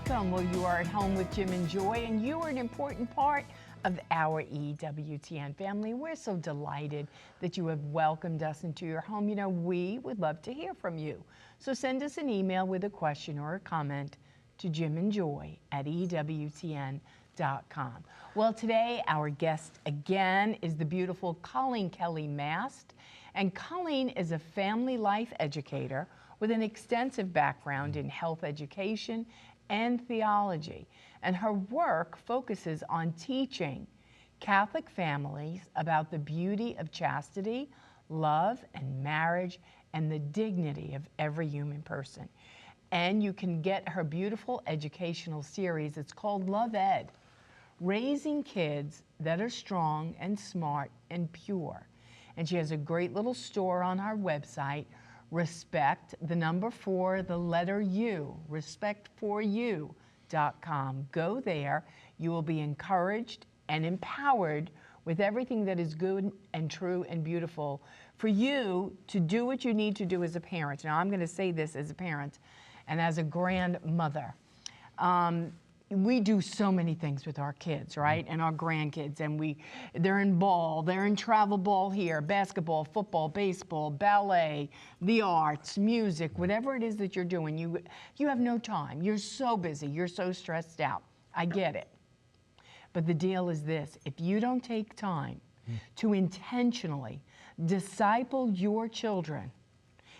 welcome. Well, you are at home with Jim and Joy, and you are an important part of our EWTN family. We're so delighted that you have welcomed us into your home. You know, we would love to hear from you. So send us an email with a question or a comment to jimandjoy@ewtn.com. Well, today our guest again is the beautiful Coleen Mast. And Coleen is a family life educator with an extensive background in health education and theology. And her work focuses on teaching Catholic families about the beauty of chastity, love, and marriage, and the dignity of every human person. And you can get her beautiful educational series. It's called Love Ed, Raising Kids That Are Strong and Smart and Pure. And she has a great little store on her website, Respect, the number 4, the letter U, respect4u.com. Go there. You will be encouraged and empowered with everything that is good and true and beautiful for you to do what you need to do as a parent. Now, I'm going to say this as a parent and as a grandmother. We do so many things with our kids, right? And our grandkids, and they're in ball, they're in travel ball here, basketball, football, baseball, ballet, the arts, music, whatever it is that you're doing, you have no time. You're so busy, you're so stressed out. I get it. But the deal is this: if you don't take time to intentionally disciple your children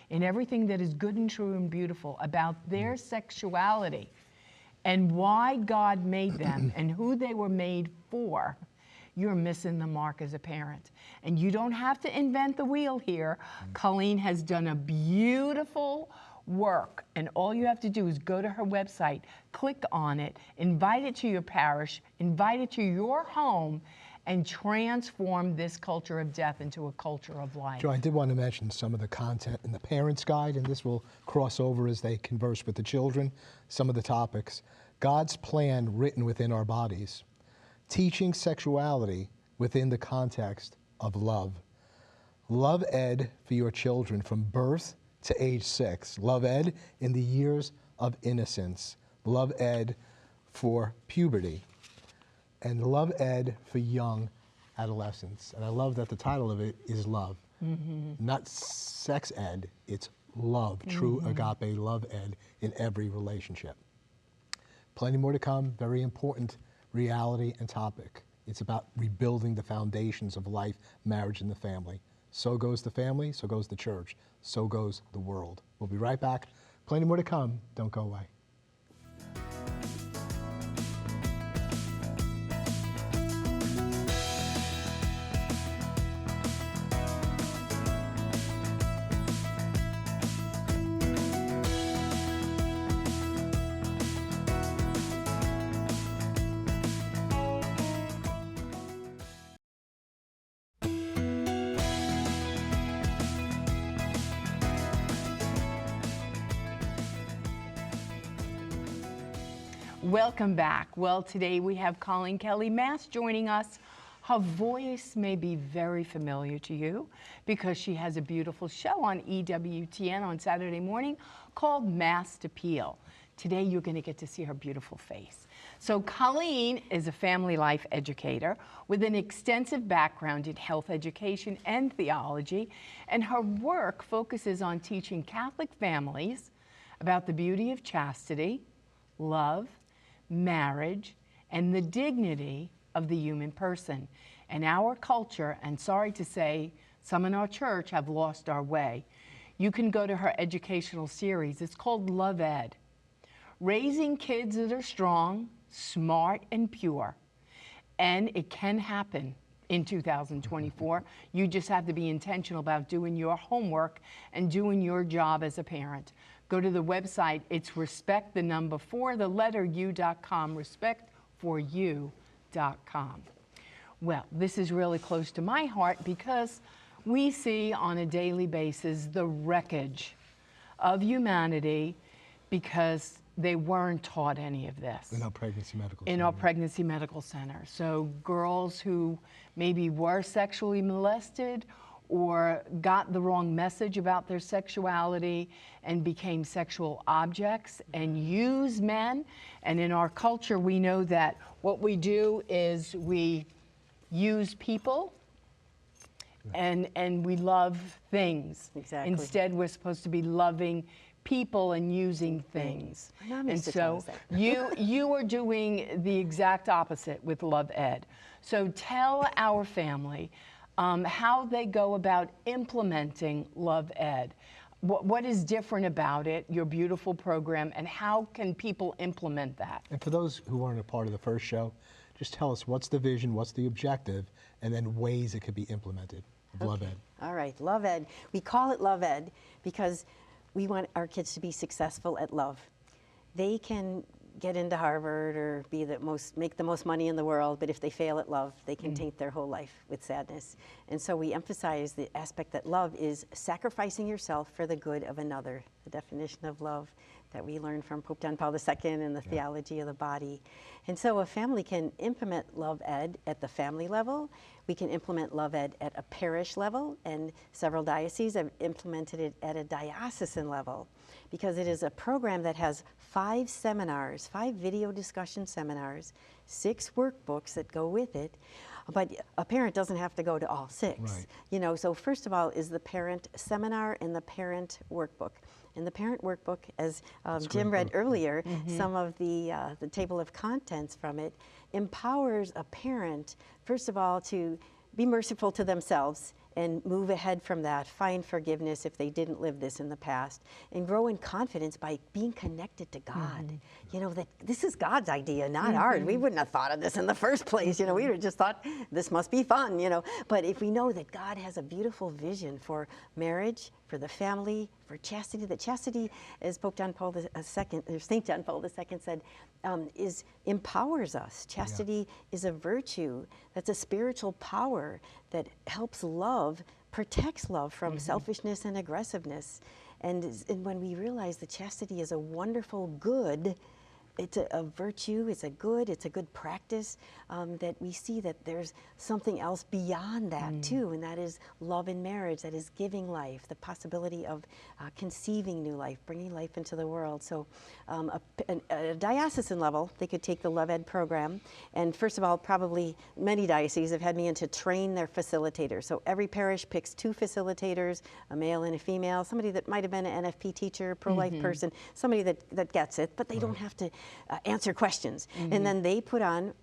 in everything that is good and true and beautiful about their sexuality, and why God made them and who they were made for, you're missing the mark as a parent. And you don't have to invent the wheel here. Coleen has done a beautiful work, and all you have to do is go to her website, click on it, invite it to your parish, invite it to your home, and transform this culture of death into a culture of life. Joe, I did want to mention some of the content in the Parents Guide, and this will cross over as they converse with the children. Some of the topics: God's plan written within our bodies, teaching sexuality within the context of love, Love Ed for your children from birth to age 6, Love Ed in the years of innocence, Love Ed for puberty, and Love Ed for young adolescents. And I love that the title of it is love. Not sex ed, it's love, true agape love ed in every relationship. Plenty more to come, very important reality and topic. It's about rebuilding the foundations of life, marriage, and the family. So goes the family, so goes the church, so goes the world. We'll be right back. Plenty more to come. Don't go away. Welcome back. Well, today we have Coleen Mast joining us. Her voice may be very familiar to you because she has a beautiful show on EWTN on Saturday morning called Mast Appeal. Today you're going to get to see her beautiful face. So Coleen is a family life educator with an extensive background in health education and theology, and her work focuses on teaching Catholic families about the beauty of chastity, love, marriage, and the dignity of the human person. And our culture, and sorry to say, some in our church have lost our way. You can go to her educational series. It's called Love Ed, Raising Kids That Are Strong, Smart, and Pure. And it can happen in 2024. You just have to be intentional about doing your homework and doing your job as a parent. Go to the website. It's respect, the number 4, the letter u.com, respect4u.com. Well, this is really close to my heart because we see on a daily basis the wreckage of humanity because they weren't taught any of this. In our pregnancy medical center. In our pregnancy medical center. So girls who maybe were sexually molested or got the wrong message about their sexuality and became sexual objects and use men. And in our culture, we know that what we do is we use people and we love things. Exactly. Instead, we're supposed to be loving people and using things. My mom And used to tell so us that. you are doing the exact opposite with Love Ed. So tell our family how they go about implementing Love Ed. What is different about it, your beautiful program, and how can people implement that? And for those who weren't a part of the first show, just tell us what's the vision, what's the objective, and then ways it could be implemented of Love Ed. All right, Love Ed. We call it Love Ed because we want our kids to be successful at love. They can get into Harvard or make the most money in the world, but if they fail at love, they can taint their whole life with sadness. And so we emphasize the aspect that love is sacrificing yourself for the good of another, the definition of love that we learned from Pope John Paul II and the theology of the body. And so a family can implement Love Ed at the family level. We can implement Love Ed at a parish level, and several dioceses have implemented it at a diocesan level because it is a program that has 5 seminars, 5 video discussion seminars, 6 workbooks that go with it. But a parent doesn't have to go to all 6. Right. You know, so first of all is the parent seminar and the parent workbook. In the parent workbook, as Jim read earlier, some of the table of contents from it empowers a parent, first of all, to be merciful to themselves and move ahead from that, find forgiveness if they didn't live this in the past, and grow in confidence by being connected to God. You know, that this is God's idea, not ours. We wouldn't have thought of this in the first place. You know, we would have just thought this must be fun, you know. But if we know that God has a beautiful vision for marriage, for the family, for chastity, that chastity, as Pope John Paul II, or St. John Paul II said, empowers us. Chastity is a virtue. That's a spiritual power that helps love, protects love from selfishness and aggressiveness. And when we realize that chastity is a wonderful good, it's a virtue, it's a good practice, that we see that there's something else beyond that too, and that is love in marriage, that is giving life, the possibility of conceiving new life, bringing life into the world. So at a diocesan level, they could take the Love Ed program, and first of all, probably many dioceses have had me in to train their facilitators. So every parish picks 2 facilitators, a male and a female, somebody that might have been an NFP teacher, pro-life person, somebody that gets it, but they don't have to answer questions. And then they put on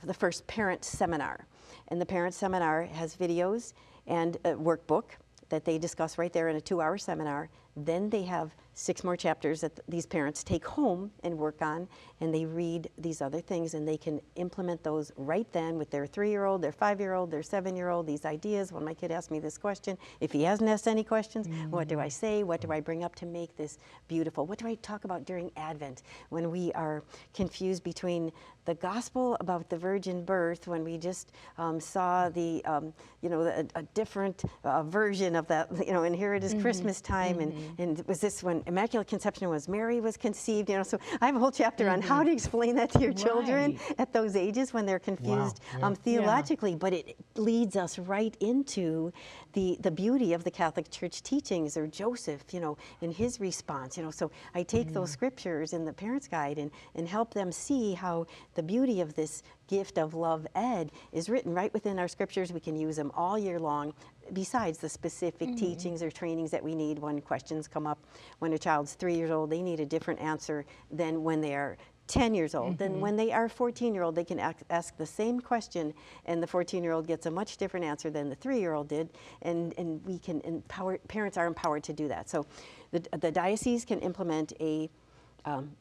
the first parent seminar. And the parent seminar has videos and a workbook that they discuss right there in a 2-hour seminar. Then they have 6 more chapters that these parents take home and work on, and they read these other things, and they can implement those right then with their 3-year-old, their 5-year-old, their 7-year-old, these ideas. When my kid asks me this question, if he hasn't asked any questions, what do I say? What do I bring up to make this beautiful? What do I talk about during Advent when we are confused between the gospel about the virgin birth, when we just saw the, a different version of that, and here it is Christmas time, and was this when Immaculate Conception was Mary was conceived, so I have a whole chapter on how to explain that to your children at those ages when they're confused theologically, but it leads us right into the beauty of the Catholic Church teachings, or Joseph, in his response, so I take those scriptures in the Parents' Guide and help them see how the beauty of this gift of Love Ed is written right within our scriptures. We can use them all year long, besides the specific teachings or trainings that we need when questions come up. When a child's 3 years old, they need a different answer than when they are 10 years old. Then when they are 14-year-old, they can ask the same question, and the 14-year-old gets a much different answer than the 3-year-old did, and we can empower, parents are empowered to do that. So the diocese can implement a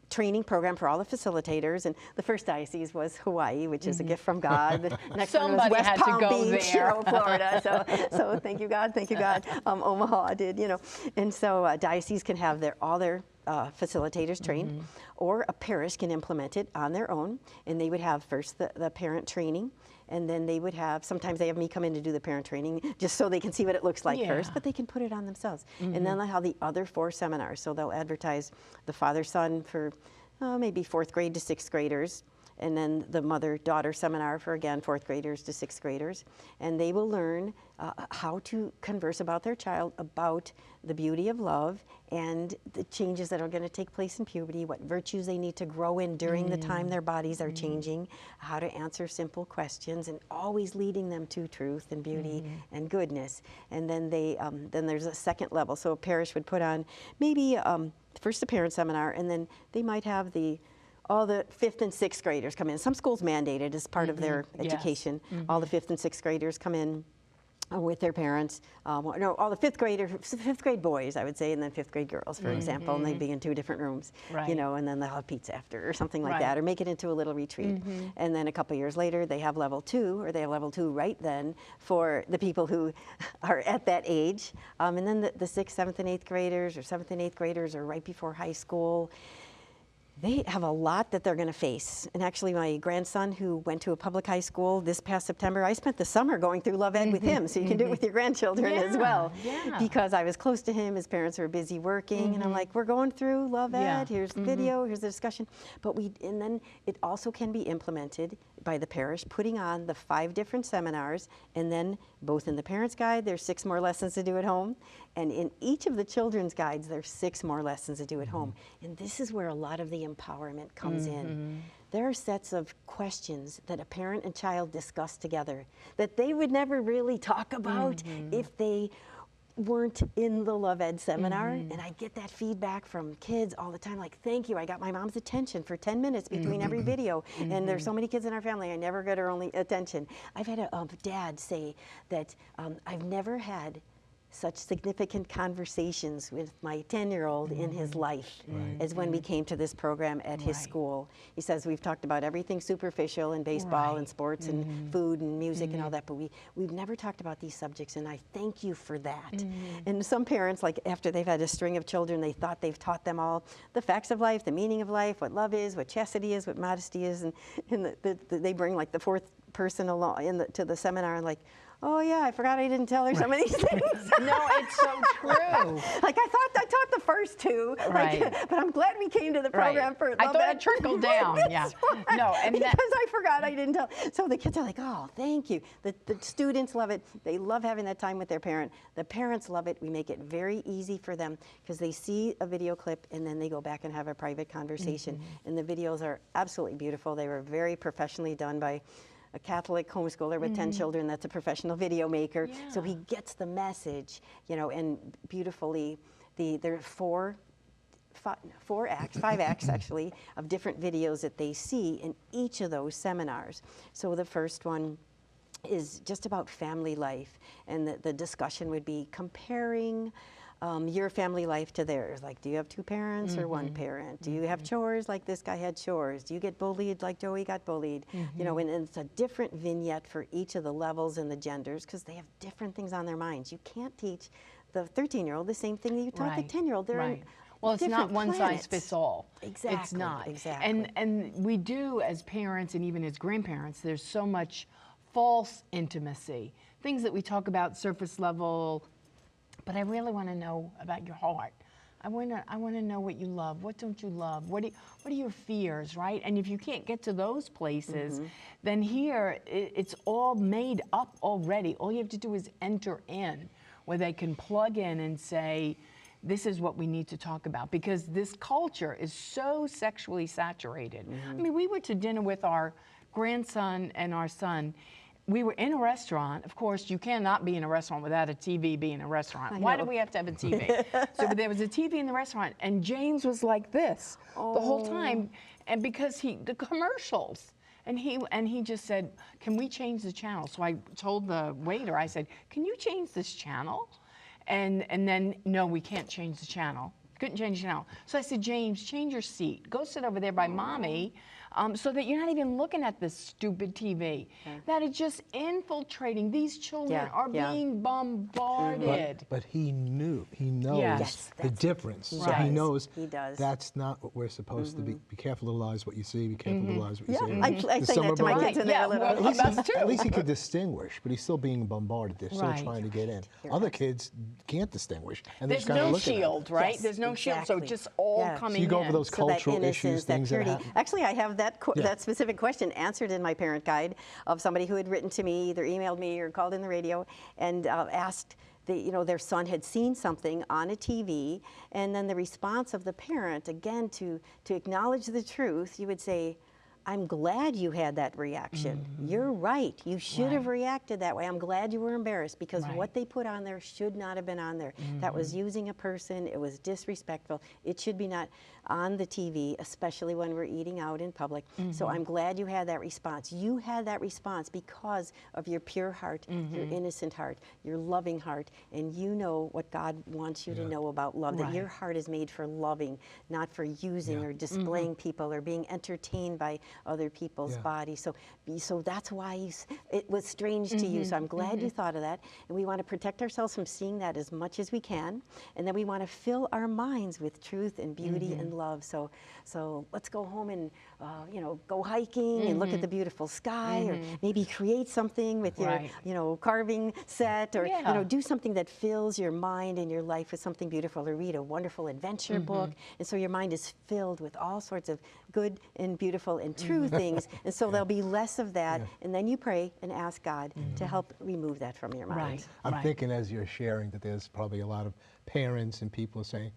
training program for all the facilitators, and the first diocese was Hawaii, which is a gift from God. The next one was West Palm Beach, Florida. So thank you God, Omaha did, and so diocese can have all their facilitators trained, or a parish can implement it on their own, and they would have first the parent training, and then they would have, sometimes they have me come in to do the parent training just so they can see what it looks like first, but they can put it on themselves. And then they'll have the other 4 seminars. So they'll advertise the father-son for maybe 4th grade to 6th graders, and then the mother-daughter seminar for, again, 4th graders to 6th graders. And they will learn how to converse about their child, about the beauty of love and the changes that are going to take place in puberty, what virtues they need to grow in during the time their bodies are changing, how to answer simple questions, and always leading them to truth and beauty and goodness. And then then there's a second level. So a parish would put on maybe first a parent seminar, and then they might have all the 5th and 6th graders come in. Some schools mandate it as part of their education. All the 5th and 6th graders come in with their parents. No, all the 5th grade boys, I would say, and then 5th grade girls, for example, and they'd be in 2 different rooms, you know, and then they'll have pizza after or something like that, or make it into a little retreat. And then a couple years later, they have level 2, or they have level 2 right then for the people who are at that age. And then the 6th, 7th, and 8th graders, or 7th and 8th graders are right before high school. They have a lot that they're going to face. And actually, my grandson, who went to a public high school this past September, I spent the summer going through Love Ed with him, so you can do it with your grandchildren as well. Because I was close to him, his parents were busy working, and I'm like, we're going through Love Ed, here's the video, here's the discussion. But and then it also can be implemented by the parish, putting on the 5 different seminars, and then both in the parents' guide, there's 6 more lessons to do at home, and in each of the children's guides, there's 6 more lessons to do at home. And this is where a lot of the empowerment comes in. There are sets of questions that a parent and child discuss together that they would never really talk about if they weren't in the Love Ed seminar. And I get that feedback from kids all the time, like, thank you, I got my mom's attention for 10 minutes between every video, and there's so many kids in our family, I never got her only attention. I've had a dad say that I've never had such significant conversations with my 10-year-old in his life as when we came to this program at his school. He says, we've talked about everything superficial in baseball and sports and food and music and all that, but we've never talked about these subjects, and I thank you for that. And some parents, like after they've had a string of children, they thought they've taught them all the facts of life, the meaning of life, what love is, what chastity is, what modesty is, and they bring like the 4th person along to the seminar and like, oh yeah, I forgot I didn't tell her some of these things. No, it's so true. Like I thought I taught the first 2, but I'm glad we came to the program for I thought it trickled down. No, and because I forgot I didn't tell. So the kids are like, oh, thank you. The students love it. They love having that time with their parent. The parents love it. We make it very easy for them because they see a video clip and then they go back and have a private conversation. And the videos are absolutely beautiful. They were very professionally done by a Catholic homeschooler with 10 children that's a professional video maker. So he gets the message, you know, and beautifully, there are 5 acts actually, of different videos that they see in each of those seminars. So the first one is just about family life, and the discussion would be comparing your family life to theirs. Like, do you have 2 parents or 1 parent? Do you have chores like this guy had chores? Do you get bullied like Joey got bullied? You know, and it's a different vignette for each of the levels and the genders because they have different things on their minds. You can't teach the 13-year-old the same thing that you taught the 10-year-old. They're well, it's not one planets. size fits all. Exactly. It's not. Exactly. And we do, as parents and even as grandparents, there's so much false intimacy, things that we talk about surface level. But I really want to know about your heart. I want to know what you love. What don't you love? What are your fears, right? And if you can't get to those places, then here it's all made up already. All you have to do is enter in, where they can plug in and say, this is what we need to talk about, because this culture is so sexually saturated. I mean, we went to dinner with our grandson and our son. We were in a restaurant. Of course, you cannot be in a restaurant without a TV being a restaurant. Why do we have to have a TV? So there was a TV in the restaurant, and James was like this the whole time, and because the commercials. And he just said, can we change the channel? So I told the waiter, I said, can you change this channel? And then, no, we can't change the channel. Couldn't change the channel. So I said, James, change your seat. Go sit over there by Mommy, so that you're not even looking at this stupid TV. That is just infiltrating. These children are being bombarded. But he knows the difference. So he knows that's not what we're supposed to be. Be careful, little eyes, what you see. Be careful, little eyes, what you see. I say that to my kids when they're little. At least he could distinguish, but he's still being bombarded. They're still trying to get in. Other kids can't distinguish. And there's no shield, right? There's no no shield. So Exactly. just all Yeah. So coming So you go over in. those So that cultural issues, innocence, that things that purity. happen. Actually, I have that Yeah. that specific question answered in my parent guide of somebody who had written to me, either emailed me or called in the radio, and asked. Their son had seen something on a TV, and then the response of the parent, again, to acknowledge the truth, you would say, I'm glad you had that reaction. You're right. You should have reacted that way. I'm glad you were embarrassed because what they put on there should not have been on there. That was using a person. It was disrespectful. It should be not on the TV, especially when we're eating out in public. So I'm glad you had that response. You had that response because of your pure heart, your innocent heart, your loving heart, and you know what God wants you to know about love, that your heart is made for loving, not for using or displaying people or being entertained by other people's bodies. So that's why it was strange to you. So I'm glad you thought of that. And we want to protect ourselves from seeing that as much as we can. And then we want to fill our minds with truth and beauty and love. So let's go home and go hiking and look at the beautiful sky, or maybe create something with your carving set, or do something that fills your mind and your life with something beautiful, or read a wonderful adventure book. And so your mind is filled with all sorts of good and beautiful and true things. And so there'll be less of that. And then you pray and ask God to help remove that from your mind. I'm thinking as you're sharing that there's probably a lot of parents and people saying,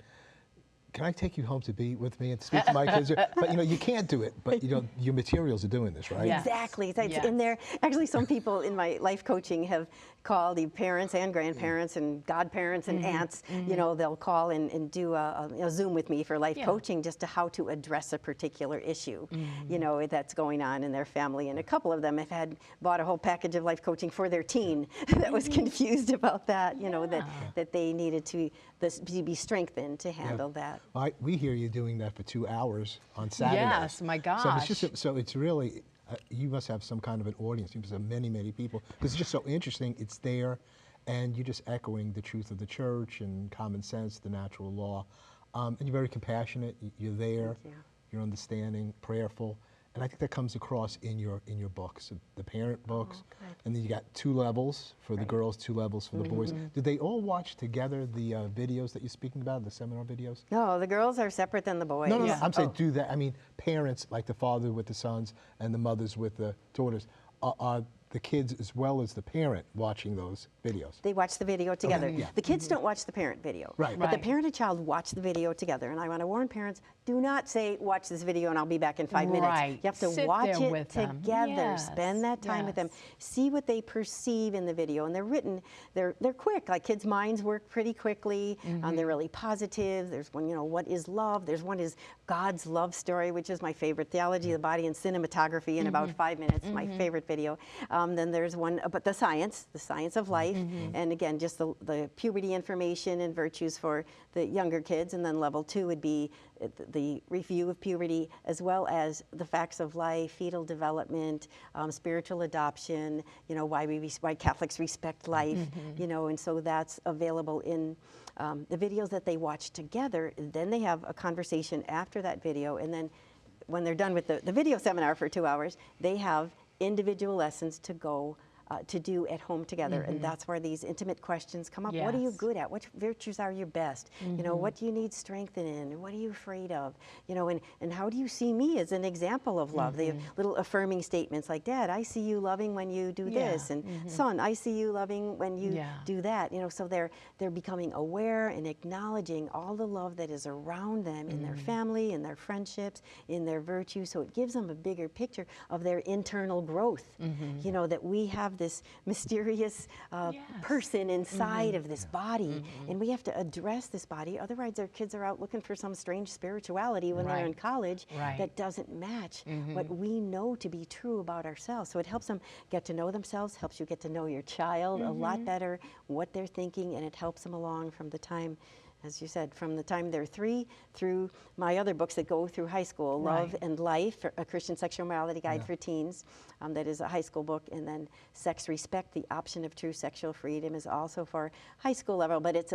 can I take you home to be with me and speak to my kids? But you can't do it. But your materials are doing this, right? Yes. Exactly. It's in there. Actually, some people in my life coaching have called the parents and grandparents and godparents and aunts. They'll call and do a Zoom with me for life coaching, just to how to address a particular issue, that's going on in their family. And a couple of them have bought a whole package of life coaching for their teen that was confused about that. That they needed to be strengthened to handle that. We hear you doing that for 2 hours on Saturday. Yes, my gosh. So it's really, you must have some kind of an audience. You must have many, many people. Because it's just so interesting. It's there, and you're just echoing the truth of the church and common sense, the natural law. And you're very compassionate. You're there. You're understanding, prayerful. And I think that comes across in your books, the parent books. And then you got 2 levels for the girls, 2 levels for the boys. Did they all watch together the videos that you're speaking about, the seminar videos? No, the girls are separate than the boys. No, I'm saying do that. I mean, parents, like the father with the sons and the mothers with the daughters, are the kids as well as the parent watching those videos? They watch the video together. The kids don't watch the parent video. But the parent and child watch the video together. And I want to warn parents, do not say, watch this video and I'll be back in 5 minutes. You have to watch it together. Spend that time with them. See what they perceive in the video. And they're written, they're quick. Like kids' minds work pretty quickly. They're really positive. There's one, what is love? There's one is God's love story, which is my favorite. Theology of the body and cinematography in about 5 minutes. My favorite video. Then there's one about the science of life. And again, just the puberty information and virtues for the younger kids. And then level 2 would be the review of puberty, as well as the facts of life, fetal development, spiritual adoption, why Catholics respect life, and so that's available in the videos that they watch together. Then they have a conversation after that video, and then when they're done with the video seminar for 2 hours, they have individual lessons to go to do at home together. And that's where these intimate questions come up. What are you good at? What virtues are your best? What do you need strength in? What are you afraid of? And how do you see me as an example of love? The little affirming statements like, Dad, I see you loving when you do this. And Son, I see you loving when you do that. So they're becoming aware and acknowledging all the love that is around them in their family, in their friendships, in their virtues. So it gives them a bigger picture of their internal growth. That we have this mysterious person inside of this body, and we have to address this body. Otherwise, our kids are out looking for some strange spirituality when they're in college that doesn't match what we know to be true about ourselves. So it helps them get to know themselves, helps you get to know your child a lot better, what they're thinking, and it helps them along from the time, as you said, from the time they're 3 through my other books that go through high school, Love and Life, a Christian Sexual Morality Guide for Teens, that is a high school book, and then Sex Respect, the Option of True Sexual Freedom is also for high school level, but it's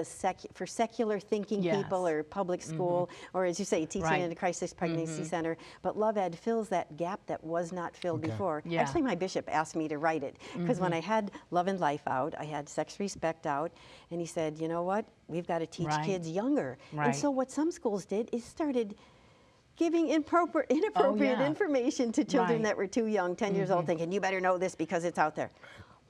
for secular thinking people or public school, or as you say, teaching in a crisis pregnancy center. But Love Ed fills that gap that was not filled before. Actually, my bishop asked me to write it, because when I had Love and Life out, I had Sex Respect out, and he said, you know what, we've got to teach kids kids younger. Right. And so what some schools did is started giving inappropriate yeah. information to children Right. that were too young, 10 years old, thinking, you better know this because it's out there.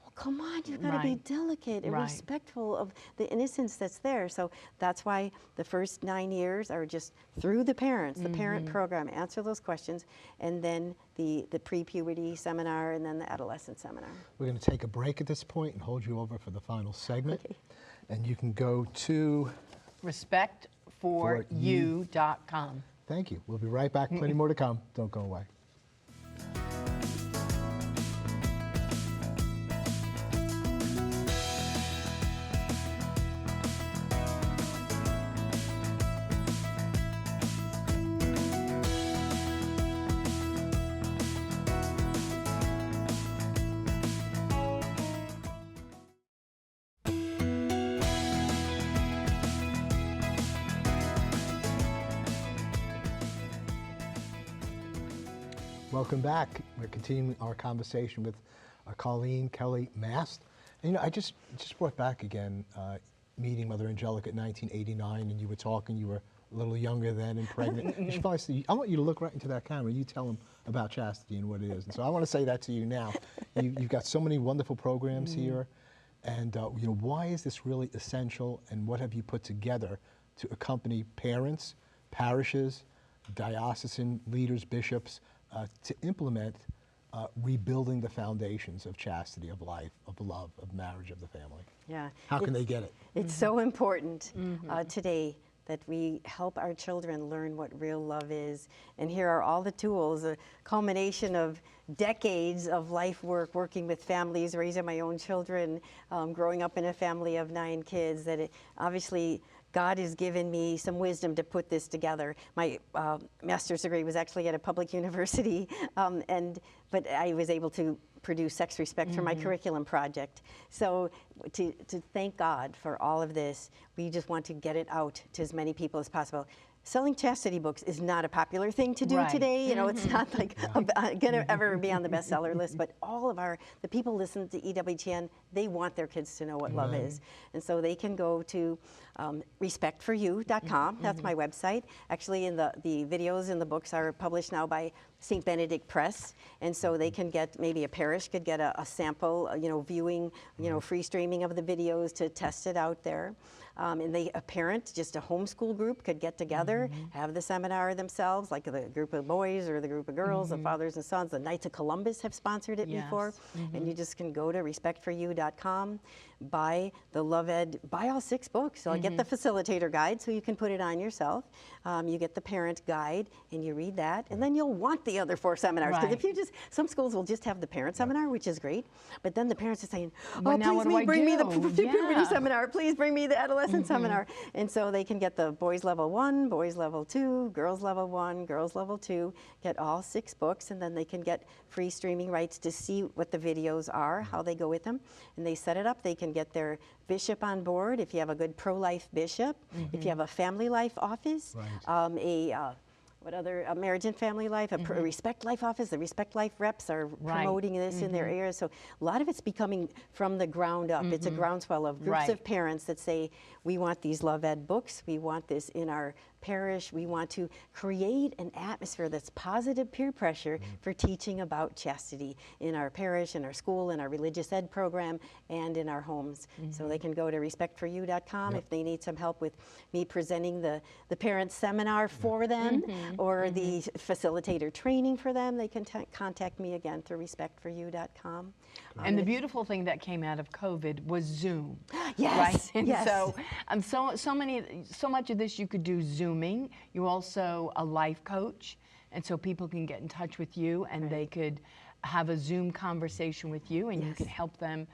Well, come on, you've got to be Right. delicate and Right. respectful of the innocence that's there. So that's why the first 9 years are just through the parents, the parent program, answer those questions, and then the pre-puberty seminar, and then the adolescent seminar. We're going to take a break at this point and hold you over for the final segment. Okay. And you can go to, respectforyou.com. thank you. We'll be right back. Plenty more to come. Don't go away. Welcome back. We're continuing our conversation with Coleen Kelly Mast. And, I just brought back again meeting Mother Angelica in 1989, and you were talking, you were a little younger then and pregnant. You should probably see, I want you to look right into that camera. You tell them about Chastity and what it is. And so I want to say that to you now. You've got so many wonderful programs here. And why is this really essential, and what have you put together to accompany parents, parishes, diocesan leaders, bishops, to implement rebuilding the foundations of chastity, of life, of love, of marriage, of the family? Yeah. How can they get it? It's so important today that we help our children learn what real love is. And here are all the tools, a culmination of decades of life work, working with families, raising my own children, growing up in a family of 9 kids, that obviously God has given me some wisdom to put this together. My master's degree was actually at a public university, but I was able to produce Sex Respect for my curriculum project. So to thank God for all of this, we just want to get it out to as many people as possible. Selling chastity books is not a popular thing to do Right. today. It's not like going to ever be on the bestseller list, but all of the people listen to EWTN, they want their kids to know what love is. And so they can go to respectforyou.com. That's my website. Actually, the videos and the books are published now by St. Benedict Press, and so they can get, maybe a parish could get a sample, viewing, free streaming of the videos to test it out there. And a parent, just a homeschool group, could get together, have the seminar themselves, like the group of boys or the group of girls, the fathers and sons. The Knights of Columbus have sponsored it before. And you just can go to respectforyou.com, buy the Love Ed, buy all 6 books. So I get the facilitator guide, so you can put it on yourself. You get the parent guide, and you read that, and then you'll want the other 4 seminars. Because if you some schools will just have the parent seminar, which is great, but then the parents are saying, please bring me the puberty seminar, please bring me the adolescent seminar. And so they can get the boys level 1, boys level 2, girls level 1, girls level 2, get all 6 books, and then they can get free streaming rights to see what the videos are, how they go with them. And they set it up. They can get their bishop on board if you have a good pro-life bishop, if you have a family life office, what other, Marriage and Family Life, a Respect Life office. The Respect Life reps are promoting this in their area. So a lot of it's becoming from the ground up. It's a groundswell of groups of parents that say, we want these Love Ed books. We want this in our parish. We want to create an atmosphere that's positive peer pressure for teaching about chastity in our parish, in our school, in our religious ed program, and in our homes. So they can go to respectforyou.com if they need some help with me presenting the parent seminar for them, or the facilitator training for them. They can contact me again through respectforyou.com. And the beautiful thing that came out of COVID was Zoom. Yes, right? And yes. so much of this you could do Zooming. You're also a life coach, and so people can get in touch with you, and they could have a Zoom conversation with you, and you can help them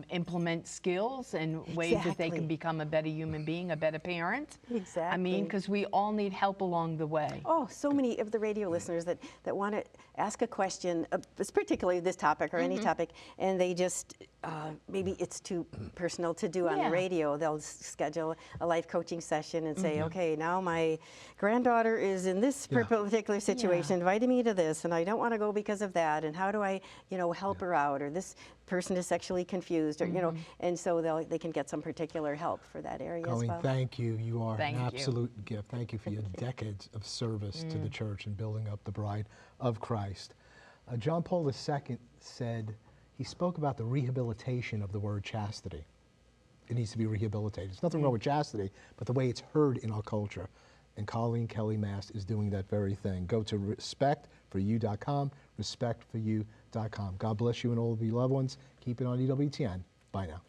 implement skills and ways that they can become a better human being, a better parent. Exactly. I mean, because we all need help along the way. Oh, so many of the radio listeners that want to ask a question, particularly this topic or any topic, and they just, maybe it's too personal to do on the radio. They'll schedule a life coaching session and say, okay, now my granddaughter is in this particular situation, inviting me to this, and I don't want to go because of that, and how do I, help her out, or this person is sexually confused, or, you know, and so they can get some particular help for that area as Coleen, well. thank you. You are Thank an you. absolute gift. Thank you for your decades of service to the church and building up the bride of Christ. John Paul II said, he spoke about the rehabilitation of the word chastity. It needs to be rehabilitated. There's nothing wrong with chastity, but the way it's heard in our culture. And Coleen Kelly Mast is doing that very thing. Go to respectforyou.com, respectforyou.com. God bless you and all of your loved ones. Keep it on EWTN. Bye now.